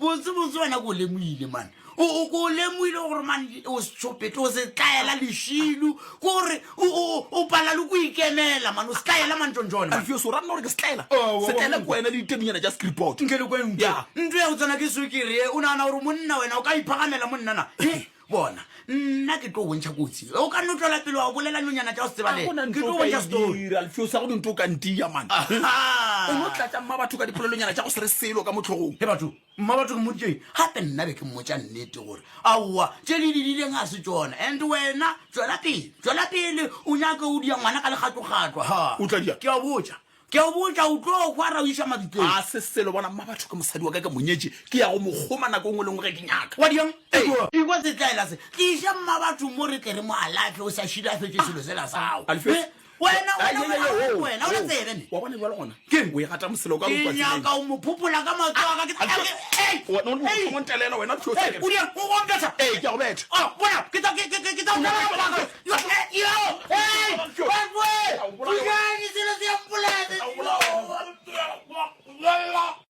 botse wena ko lemoile man o lemoile gore man o setshopete o se tlaela lešilo kore o pala le ko ikemela man o se tlaela man tjonjone Alfios o ranna gore ke se tlaela se tlaela ko wena le ditedunyana ja scriptport nke le kwen ntwe ya go tsena ke swikere o nagana gore monna wena o ka iphagamela monnana bona nna ke tlo bontšha kotsi o ka nno tswela pele wa bolela nyonyana tša go se tsebaleng ke tlo bontšha story Alfios a go dinto ka ntia man o no tlatša mma batho ka dipolelonyana tša go se re selo ka motlhogong he batho mma batho ke motseng gape nna be ke mmotša nnete gore aowa tše le didileng ga se tsona and wena tswela pele o nyaka o dia ngwana ka legatlogatlwa O tla dia? ke a botša o tlo kwara o iša maditeng a se selo bona mma batho ka mosadi wa ka ka monyetse ke ya go mogoma nako ngwe le ngwe ge ke nyaka wa diang ikwa se tlaela se ke iša mma batho mo re tle re mo alafe o sa šile a fetse selo sela sao wena o le tsebene wa bone bjale gona Keng? o e gata moselo ka ke nyaka o mo phupola ka montelela wena o diang o gompetša ke a go betha bona ke tla